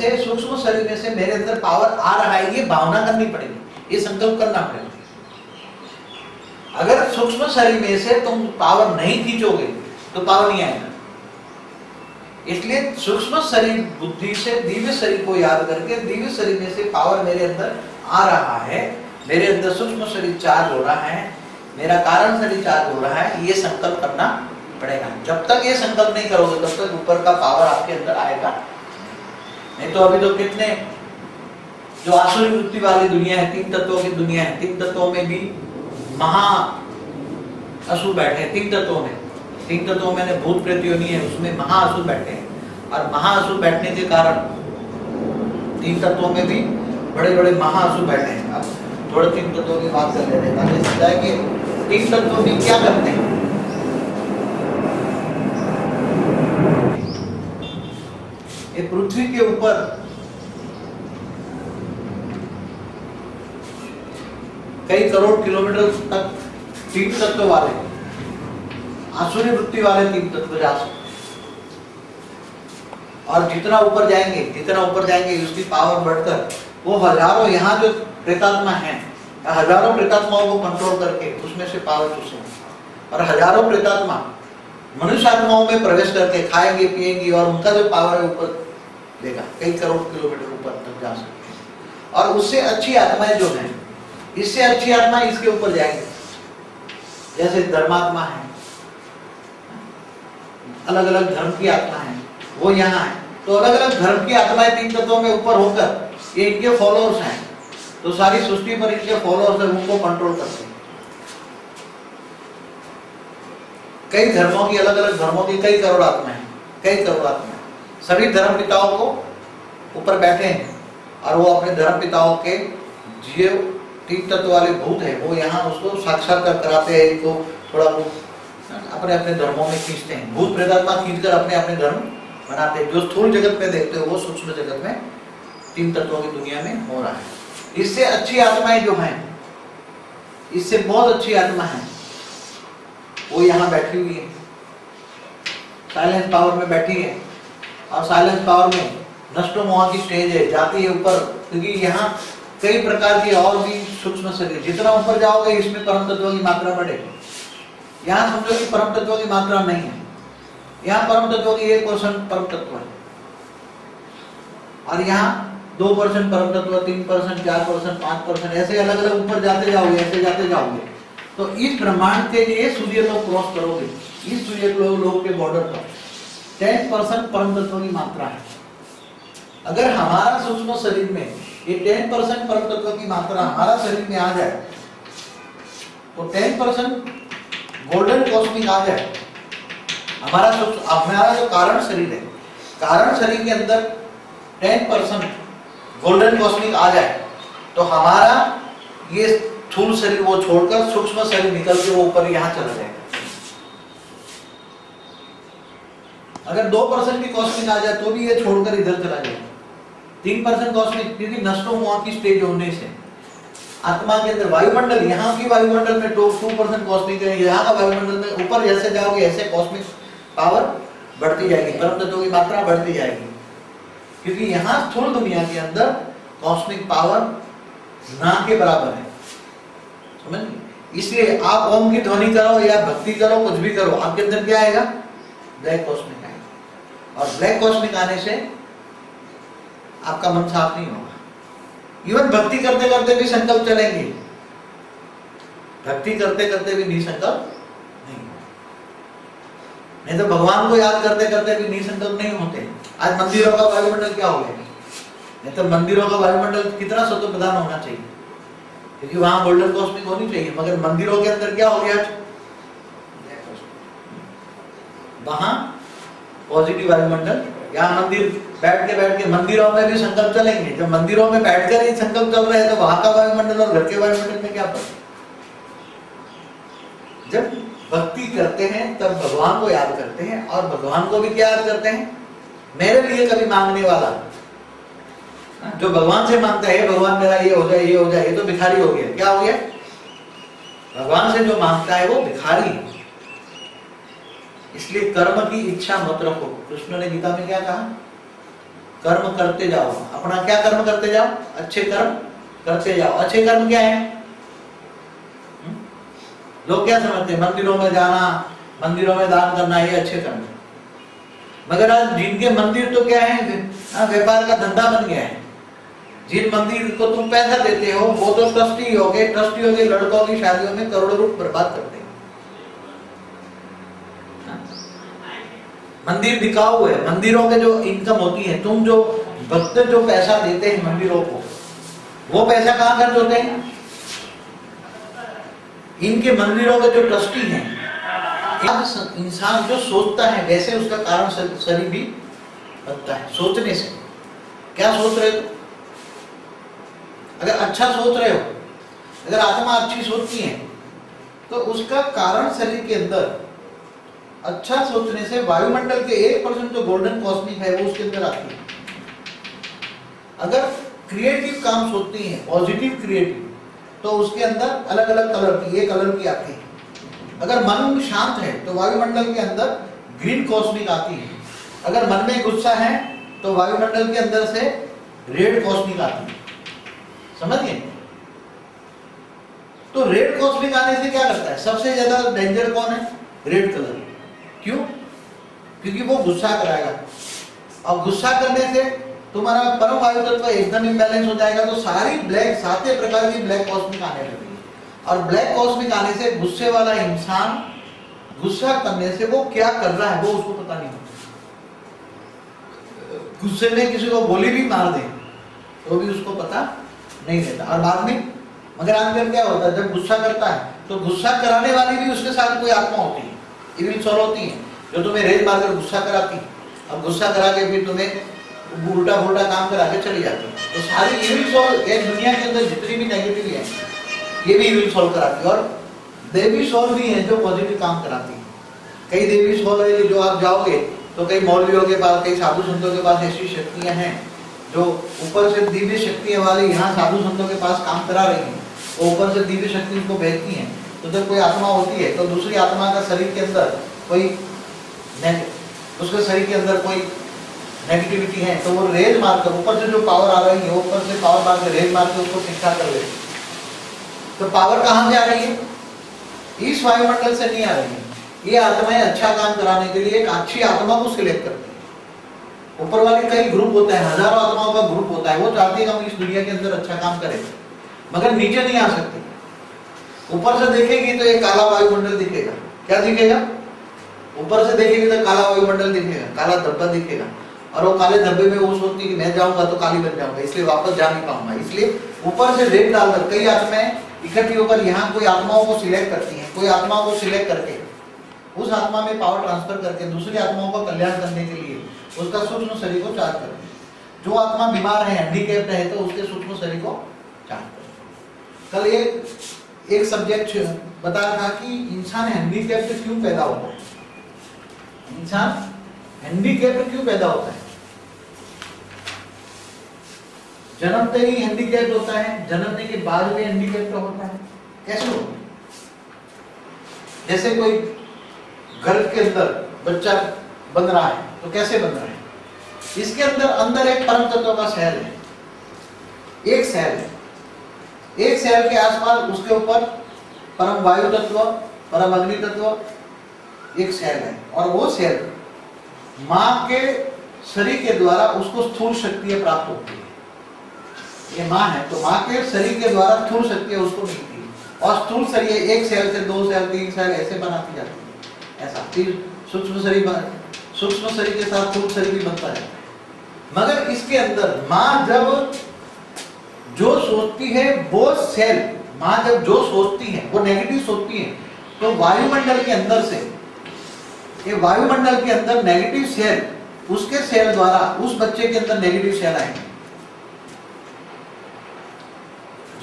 से, सूक्ष्म शरीर में से मेरे अंदर पावर आ रहा है, ये भावना करनी पड़ेगी, ये संकल्प करना पड़ेगा। अगर सूक्ष्म शरीर में से तुम पावर नहीं खींचोगे तो पावर नहीं आएगा। इसलिए सूक्ष्म शरीर बुद्धि से दिव्य शरीर को याद करके, दिव्य शरीर में से पावर मेरे अंदर आ रहा है, मेरे अंदर सूक्ष्म शरीर चार्ज हो रहा है, मेरा कारण शरीर चार्ज हो रहा है, ये संकल्प करना पड़ेगा। जब तक ये संकल्प नहीं करोगे तब तक ऊपर का पावर आपके अंदर आएगा नहीं। तो अभी तो कितने जो आसुरी वृत्ति वाली दुनिया है, 3 तत्वों की दुनिया है, 3 तत्वों में भी महा असुर बैठे हैं। 3 तत्वों में, 3 तत्वों में भूत प्रेत योनि है, उसमें महाअसुर बैठे हैं। और महाअसुर बैठने के कारण 3 तत्वों में भी बड़े बड़े महाअसुर बैठे हैं। अब थोड़े 3 तत्वों की बात कर लेते हैं ताकि समझाए कि 3 तत्वों भी क्या करते हैं। ये पृथ्वी के ऊपर कई करोड़ किलोमीटर तक 3 तत्व वाले, आसुरी वृत्ति वाले 3 तत्व जा सकते। और जितना ऊपर जाएंगे उसकी पावर बढ़कर वो हजारों, यहाँ जो प्रेतात्मा है, हजारों प्रेतात्माओं को कंट्रोल करके उसमें से पावर चूसेंगे। और हजारों प्रेतात्मा मनुष्य आत्माओं में प्रवेश करके खाएंगे पिएंगे और उनका जो पावर है ऊपर लेगा, कई करोड़ किलोमीटर ऊपर तक जा सकते। और उससे अच्छी आत्माएं जो हैं, इससे अच्छी आत्मा इसके ऊपर जाएंगे। जैसे धर्मात्मा है, अलग अलग धर्म की आत्मा है, वो यहाँ है। तो अलग अलग धर्म की आत्माएं 3 तत्वों में ऊपर होकर ये इनके फॉलोअर्स हैं, तो सारी सृष्टि पर इनके फॉलोअर्स हैं, उनको कंट्रोल करते हैं। कई धर्मों की, अलग अलग धर्मों की कई करोड़ आत्माएं, कई करोड़ आत्माएं सभी धर्म पिताओं को ऊपर बैठे हैं। और वो अपने धर्म पिताओं के जीव 3 तत्व वाले भूत है, वो यहाँ उसको साक्षात्कार कराते हैं, इनको थोड़ा वो अपने अपने धर्मों में खींचते हैं। भूत प्रेतात्मा खींचकर अपने अपने धर्म बनाते हैं। जो स्थूल जगत में देखते हो वो सूक्ष्म जगत में 3 तत्वों की दुनिया में हो रहा है। इससे अच्छी आत्माएं जो हैं, इससे बहुत अच्छी आत्मा है, वो यहाँ बैठी हुई है, साइलेंस पावर में बैठी है। और साइलेंस पावर में नष्टो मोह की स्टेज है, जाती है ऊपर, क्योंकि यहाँ कई प्रकार की और भी सूक्ष्म शरीर, जितना ऊपर जाओगे इसमें परम तत्व की मात्रा बढ़ेगी। यहाँ समझो कि परम तत्व की मात्रा नहीं है, यहाँ परम तत्व की 1% परम तत्व है, और यहाँ 2% परम तत्व, 3%, 4%, 5%, ऐसे अलग अलग ऊपर जाते जाओगे, ऐसे जाते जाओगे। तो इस ब्रह्मांड के लिए सूर्य लोग क्रॉस करोगे, इस सूर्य लोग के बॉर्डर पर 10% परम तत्व की मात्रा है। अगर हमारा सूक्ष्म शरीर में ये 10% परम तत्व की मात्रा हमारा शरीर में आ जाए, तो 10% गोल्डन कॉस्मिक आ जाए, हमारा जो कारण शरीर है, कारण शरीर के अंदर 10% गोल्डन कॉस्मिक आ जाए, तो हमारा ये स्थूल शरीर वो छोड़कर सूक्ष्म शरीर निकल के वो ऊपर यहाँ चला जाएगा। अगर 2% की कॉस्मिक आ जाए तो भी ये छोड़कर इधर चला जाएगा। 3% कॉस्मिक, क्योंकि नष्टो मोह की स्टेज होने से आत्मा के अंदर वायुमंडल, यहाँ की वायुमंडल में 2% कॉस्मिक है, यहाँ का वायुमंडल में ऊपर जैसे जाओगे ऐसे कॉस्मिक पावर बढ़ती जाएगी, परम तत्वों की मात्रा बढ़ती जाएगी। क्योंकि यहाँ स्थूल दुनिया के अंदर कॉस्मिक पावर ना के बराबर है, समझ? इसलिए आप ओम की ध्वनि करो या भक्ति करो, कुछ भी करो, आपके अंदर क्या आएगा? ब्लैक कॉस्मिक आएगा। और ब्लैक कॉस्मिक आने से आपका मन साफ नहीं होगा। इवन भक्ति करते करते भी संकल्प चलेंगे, भक्ति करते करते भी निसंकल्प नहीं तो भगवान को याद करते करते भी निसंकल्प नहीं होते। आज मंदिरों का वायुमंडल क्या हो गया? नहीं तो मंदिरों का वायुमंडल कितना सत्व प्रधान होना चाहिए, क्योंकि वहां गोल्डन कॉस्मिक होनी चाहिए, मगर मंदिरों के अंदर क्या हो गया? वहां पॉजिटिव वायुमंडल। यहाँ मंदिर बैठ के मंदिरों में भी संकल्प चलेंगे। जब मंदिरों में बैठकर ही संकल्प चल रहे हैं तो वहां का वायुमंडल और घर के वायुमंडल में क्या फर्क? जब भक्ति करते हैं तब भगवान को याद करते हैं, और भगवान को भी क्या याद करते हैं? मेरे लिए कभी मांगने वाला, जो भगवान से मांगता है भगवान मेरा ये हो जाए, ये हो जाए, ये तो भिखारी हो गया। क्या हो गया? भगवान से जो मांगता है वो भिखारी है। इसलिए कर्म की इच्छा मत रखो। कृष्ण ने गीता में क्या कहा? कर्म करते जाओ। अपना क्या कर्म करते जाओ? अच्छे कर्म करते जाओ। अच्छे कर्म क्या है? लोग क्या समझते हैं? मंदिरों में जाना, मंदिरों में दान करना, ये अच्छे कर्म है। मगर आज जिनके मंदिर तो क्या है, व्यापार का धंधा बन गया है। जिन मंदिर को तुम पैसा देते हो वो तो ट्रस्टी हो गए, लड़कों की शादियों में करोड़ों रुपए बर्बाद करते हैं। मंदिर बिकाऊ है, मंदिरों के जो इनकम होती है, तुम जो भक्त जो पैसा देते हैं मंदिरों को, वो पैसा कहाँ खर्च होते हैं? इनके मंदिरों के जो ट्रस्टी हैं। इंसान जो सोचता है वैसे उसका कारण शरीर भी बनता है। सोचने से क्या सोच रहे हो? अगर अच्छा सोच रहे हो, अगर आत्मा अच्छी सोचती है तो उसका कारण शरीर के अंदर अच्छा सोचने से वायुमंडल के 1% जो गोल्डन कॉस्मिक है वो उसके अंदर आती है। अगर क्रिएटिव काम सोचती है, पॉजिटिव क्रिएटिव, तो उसके अंदर अलग अलग कलर की, ये कलर की आती है। अगर मन शांत है तो वायुमंडल के अंदर ग्रीन कॉस्मिक आती है। अगर मन में गुस्सा है तो वायुमंडल के अंदर से रेड कॉस्मिक आती है। समझ गए? तो रेड कॉस्मिक आने से क्या करता है? सबसे ज्यादा डेंजर कौन है? Red colour. क्यों? क्योंकि वो गुस्सा कराएगा, और गुस्सा करने से तुम्हारा परम वायु तत्व एकदम इम्बैलेंस हो जाएगा। तो सारी ब्लैक, 7 प्रकार की ब्लैक कॉस्मिक आने लगेगी। और ब्लैक कॉस्मिक आने से गुस्से वाला इंसान गुस्सा करने से वो क्या कर रहा है वो उसको पता नहीं होता। गुस्से में किसी को गोली भी मार दे तो भी उसको पता नहीं रहता। और बाद में मगर आजकल क्या होता है, जब गुस्सा करता है तो गुस्सा कराने वाली भी उसके साथ कोई आत्मा होती है, इविल सोल होती है, जो तुम्हें रेज मारकर गुस्सा कराती है। अब गुस्सा करा के फिर तुम्हें उल्टा पुल्टा काम करा के चली जाती है। तो सारी इविल सोल एक दुनिया के अंदर जितनी भी नेगेटिव है ये भी इविल सोल कराती है। और देवी सोल भी है जो पॉजिटिव काम कराती है। कई देवी सोल है कि जो आप जाओगे तो कई मौलवियों के पास, कई साधु संतों के पास ऐसी शक्तियां हैं जो ऊपर से दिव्य शक्तियां वाली यहाँ साधु संतों के पास काम करा रही हैं। वो ऊपर से दिव्य शक्ति उनको भेजती हैं। तो जब कोई आत्मा होती है तो दूसरी आत्मा का शरीर के अंदर कोई उसके शरीर के अंदर कोई नेगेटिविटी है तो वो रेज मारकर, ऊपर से जो पावर आ रही है ऊपर से पावर मार के रेज मार के उसको शिक्षा कर लेती है। तो पावर कहाँ से आ रही है? इस वायुमंडल से नहीं आ रही है। ये आत्माएं अच्छा काम कराने के लिए एक अच्छी आत्मा को सिलेक्ट करती है। ऊपर वाले कई ग्रुप होता है, हजारों आत्माओं का ग्रुप होता है, वो चाहते हैं कि हम इस दुनिया के अंदर अच्छा काम करें, मगर नीचे नहीं आ सकते। ऊपर से देखेगी तो एक काला वायुमंडल दिखेगा। क्या दिखेगा? ऊपर से देखेगी तो काला वायुमंडल दिखेगा, काला धब्बा दिखेगा। और वो काले धब्बे में वो सोचती है कि मैं जाऊंगा तो काली बन जाऊंगा, इसलिए वापस जा नहीं पाऊंगा। इसलिए ऊपर से रेत डालकर कई आत्माएं इकट्ठी होकर यहाँ कोई आत्माओं को सिलेक्ट करती हैं। कोई आत्माओं को सिलेक्ट करके उस आत्मा में पावर ट्रांसफर करके दूसरी आत्माओं का कल्याण करने के लिए उसका सूक्ष्म शरीर को चार्ज करते हैं। जो आत्मा बीमार है, हैंडीकैप्ड है, तो उसके सूक्ष्म शरीर को चार्ज करते हैं। कल एक सब्जेक्ट बता रहा था कि इंसान हैंडीकैप्ड क्यों पैदा होता है। इंसान हैंडीकैप्ड क्यों पैदा होता है? जन्मते ही हैंडीकैप्ड होता है, जन्मने के बाद भी हैंडीकैप्ड होता है। कैसे होता है? जैसे कोई गर्भ के अंदर बच्चा बन रहा है तो कैसे बन रहा है? इसके अंदर एक परम तत्व का सेल है, एक सेल है, एक सेल के आसपास उसके ऊपर परम वायु तत्व, परम अग्नि तत्व एक सेल है। और वो सेल माँ के शरीर के द्वारा उसको स्थूल शक्ति प्राप्त होती है। ये माँ है तो माँ के शरीर के द्वारा स्थूल शक्ति उसको मिलती है। और स्थूल शरीर एक सेल से 2 सेल 3 सेल ऐसे बनाती जाती है। ऐसा फिर सूक्ष्म शरीर के साथ स्थूल शरीर भी बनता है। मगर इसके अंदर माँ जब जो सोचती है वो सेल, माँ जब जो सोचती है वो नेगेटिव सोचती है तो वायुमंडल के अंदर से, ये वायुमंडल के अंदर नेगेटिव सेल, उसके सेल द्वारा उस बच्चे के अंदर नेगेटिव सेल आएंगे।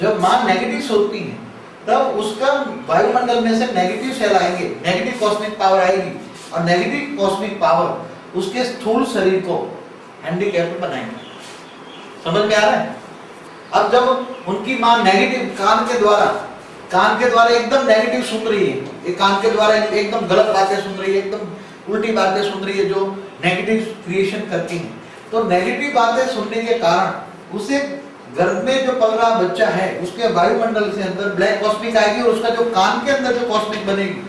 जब माँ नेगेटिव सोचती है तब उसका वायुमंडल में से नेगेटिव सेल आएंगे, नेगेटिव कॉस्मिक पावर आएगी। और नेगेटिव कॉस्मिक पावर उसके स्थूल शरीर को हैंडीकैप्ड बनाएंगे। समझ में आ रहा है? अब जब उनकी माँ नेगेटिव कान के द्वारा एकदम नेगेटिव सुन रही है, एक कान के द्वारा एकदम गलत बातें सुन रही है, एकदम उल्टी बातें सुन रही है जो नेगेटिव क्रिएशन करती हैं, तो नेगेटिव बातें सुनने के कारण उसे गर्भ में जो पल रहा बच्चा है उसके वायुमंडल से अंदर ब्लैक कॉस्मिक आएगी, और उसका जो कान के अंदर जो कॉस्मिक बनेगी,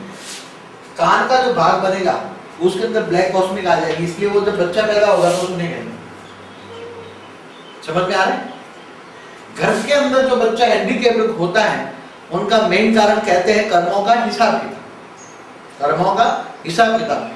कान का जो भाग बनेगा उसके अंदर ब्लैक कॉस्मिक आ जाएगी। इसलिए वो जब बच्चा पैदा होगा तो सुनेगा नहीं। समझ में आ रहा है? घर के अंदर जो बच्चा हैंडीकेप्ड होता है उनका मेन कारण कहते हैं कर्मों का हिसाब किताब, कर्मों का हिसाब किताब।